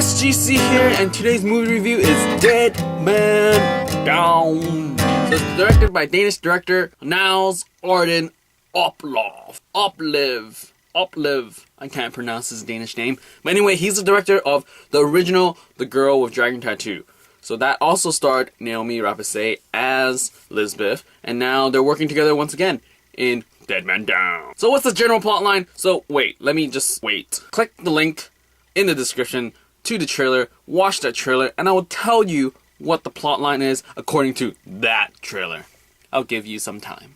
SGC here, and today's movie review is Dead Man Down. So it's directed by Danish director Niels Arden Oplev. I can't pronounce his Danish name. But anyway, he's the director of the original The Girl with Dragon Tattoo. So that also starred Noomi Rapace as Lisbeth, and now they're working together once again in Dead Man Down. So what's the general plot line? So let me just wait. Click the link in the description to the trailer, watch that trailer, and I will tell you what the plot line is according to that trailer. I'll give you some time.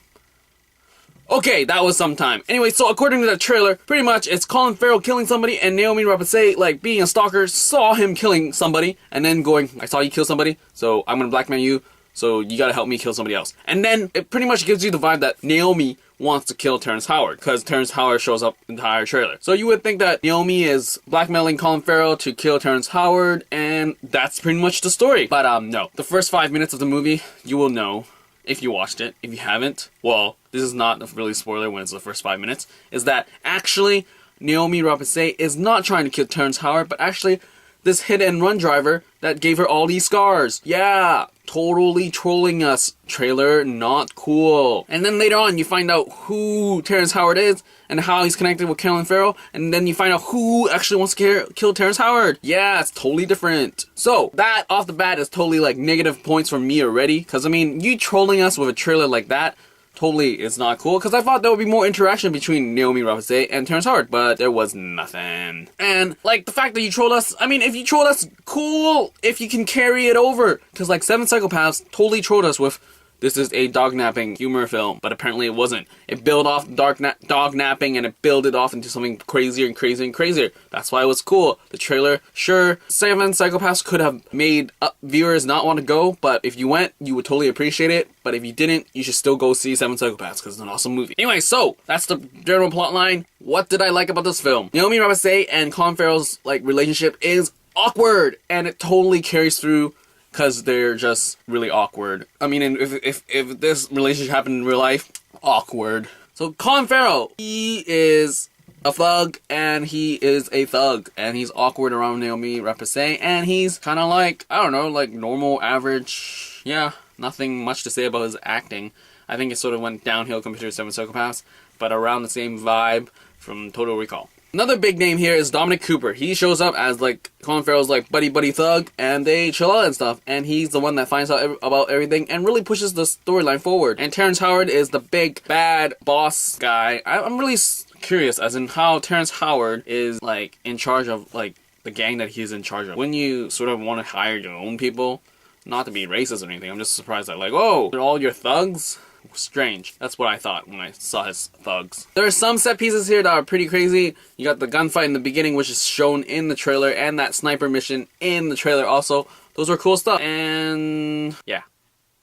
Okay, that was some time. Anyway, so according to the trailer, pretty much it's Colin Farrell killing somebody and Noomi Rapace, like being a stalker, saw him killing somebody and then going, I saw you kill somebody, so I'm gonna blackmail you, so you gotta help me kill somebody else. And then it pretty much gives you the vibe that Noomi wants to kill Terrence Howard, because Terrence Howard shows up in the entire trailer. So you would think that Noomi is blackmailing Colin Farrell to kill Terrence Howard, and that's pretty much the story. But no. The first 5 minutes of the movie, you will know if you watched it. If you haven't, well, this is not a really spoiler when it's the first 5 minutes, is that actually Noomi Rapace is not trying to kill Terrence Howard, but actually this hit-and-run driver that gave her all these scars. Yeah, totally trolling us. Trailer, not cool. And then later on, you find out who Terrence Howard is and how he's connected with Colin Farrell, and then you find out who actually wants to kill Terrence Howard. Yeah, it's totally different. So, that off the bat is totally like negative points from me already, because I mean, you trolling us with a trailer like that, totally is not cool, because I thought there would be more interaction between Noomi Rapace and Terrence Howard, but there was nothing. And, like, the fact that you trolled us, I mean, if you trolled us, cool, if you can carry it over, because, like, 7 Psychopaths totally trolled us with, this is a dog-napping humor film, but apparently it wasn't. It built off dog-napping, and it built it off into something crazier and crazier and crazier. That's why it was cool. The trailer, sure, 7 Psychopaths could have made viewers not want to go, but if you went, you would totally appreciate it. But if you didn't, you should still go see 7 Psychopaths, because it's an awesome movie. Anyway, so, that's the general plot line. What did I like about this film? Noomi Rapace and Colin Farrell's, like, relationship is awkward, and it totally carries through, because they're just really awkward. I mean, if this relationship happened in real life, awkward. So Colin Farrell, he is a thug, and he is a thug, and he's awkward around Noomi Rapace, and he's kind of like, I don't know, like normal, average, yeah, nothing much to say about his acting. I think it sort of went downhill compared to 7 Psychopaths, but around the same vibe from Total Recall. Another big name here is Dominic Cooper. He shows up as, like, Colin Farrell's, like, buddy thug, and they chill out and stuff, and he's the one that finds out about everything and really pushes the storyline forward. And Terrence Howard is the big, bad boss guy. I'm really curious as in how Terrence Howard is, like, in charge of, like, the gang that he's in charge of. Wouldn't you sort of want to hire your own people? Not to be racist or anything, I'm just surprised that, like, oh, they're all your thugs? Strange. That's what I thought when I saw his thugs. There are some set pieces here that are pretty crazy. You got the gunfight in the beginning, which is shown in the trailer, and that sniper mission in the trailer also. Those are cool stuff. And yeah.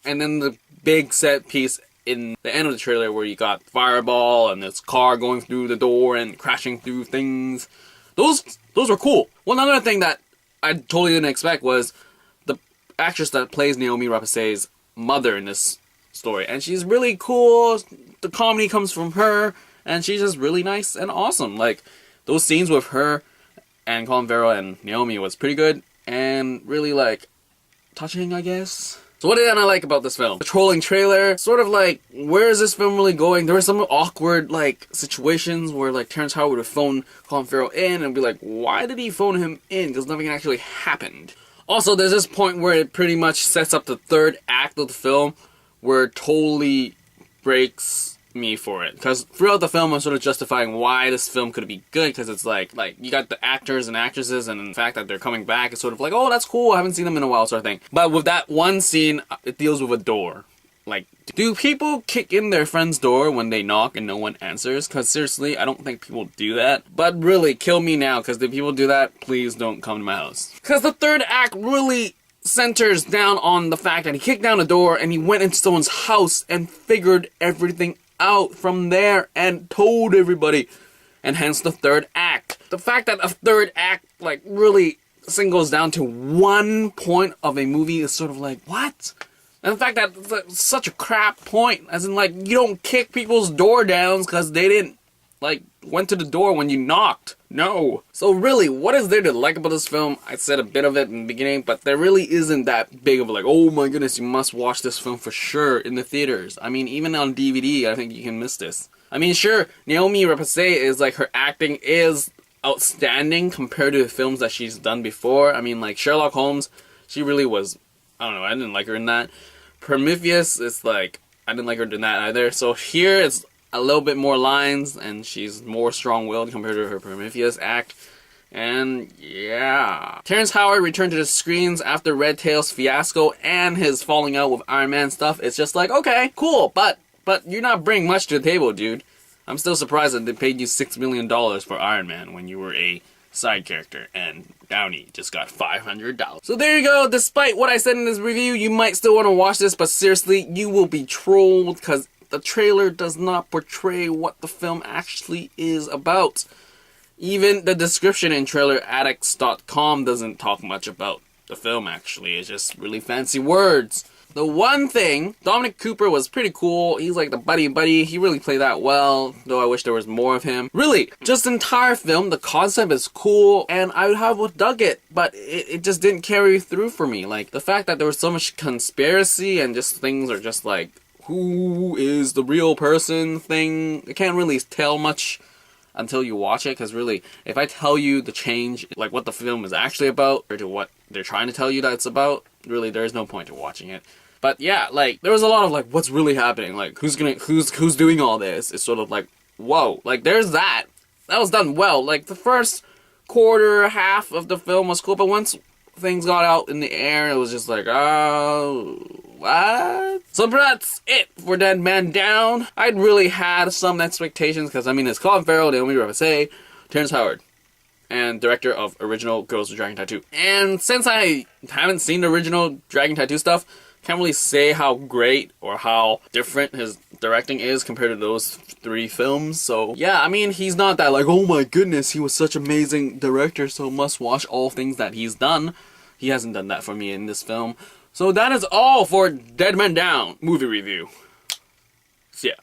And then the big set piece in the end of the trailer where you got Fireball and this car going through the door and crashing through things. Those were cool. One other thing that I totally didn't expect was the actress that plays Noomi Rapace's mother in this story, and she's really cool. The comedy comes from her, and she's just really nice and awesome. Like, those scenes with her and Colin Farrell and Noomi was pretty good, and really, like, touching, I guess. So what did I like about this film? The trolling trailer, sort of like, where is this film really going? There were some awkward, like, situations where, like, Terrence Howard would phone Colin Farrell in and be like, why did he phone him in? Because nothing actually happened. Also, there's this point where it pretty much sets up the third act of the film, where it totally breaks me for it. Because throughout the film, I'm sort of justifying why this film could be good, because it's like, you got the actors and actresses, and the fact that they're coming back is sort of like, oh, that's cool, I haven't seen them in a while, sort of thing. But with that one scene, it deals with a door. Like, do people kick in their friend's door when they knock and no one answers? Because seriously, I don't think people do that. But really, kill me now, because if people do that, please don't come to my house. Because the third act really centers down on the fact that he kicked down a door and he went into someone's house and figured everything out from there and told everybody. And hence the third act. The fact that a third act, like, really singles down to one point of a movie is sort of like, what? And the fact that it's such a crap point, as in, like, you don't kick people's door downs because they didn't like, went to the door when you knocked. No. So really, what is there to like about this film? I said a bit of it in the beginning, but there really isn't that big of like, oh my goodness, you must watch this film for sure in the theaters. I mean, even on DVD, I think you can miss this. I mean, sure, Noomi Rapace is like, her acting is outstanding compared to the films that she's done before. I mean, like Sherlock Holmes, she really was, I don't know, I didn't like her in that. Prometheus is like, I didn't like her in that either. So here it's a little bit more lines, and she's more strong-willed compared to her Prometheus act. And yeah. Terrence Howard returned to the screens after Red Tail's fiasco and his falling out with Iron Man stuff. It's just like, okay, cool, but you're not bringing much to the table, dude. I'm still surprised that they paid you $6 million for Iron Man when you were a side character, and Downey just got $500. So there you go. Despite what I said in this review, you might still want to watch this, but seriously, you will be trolled because the trailer does not portray what the film actually is about. Even the description in traileraddicts.com doesn't talk much about the film, actually. It's just really fancy words. The one thing, Dominic Cooper was pretty cool. He's like the buddy. He really played that well, though I wish there was more of him. Really, just the entire film, the concept is cool, and I would have dug it, but it just didn't carry through for me. Like, the fact that there was so much conspiracy and just things are just like, who is the real person thing? I can't really tell much until you watch it, because really, if I tell you the change, like what the film is actually about, or to what they're trying to tell you that it's about, really, there's no point to watching it. But yeah, like, there was a lot of like, what's really happening? Like, who's doing all this? It's sort of like, whoa, like, there's that. That was done well. Like, the first quarter, half of the film was cool, but once things got out in the air, it was just like, oh, what? So that's it for Dead Man Down. I'd really had some expectations, because, I mean, it's Colin Farrell, Noomi Rapace, Terrence Howard, and director of original Girls with Dragon Tattoo. And since I haven't seen the original Dragon Tattoo stuff, can't really say how great or how different his directing is compared to those 3 films. So yeah, I mean, he's not that like, oh my goodness, he was such an amazing director, so must watch all things that he's done. He hasn't done that for me in this film. So that is all for Dead Man Down movie review. See ya.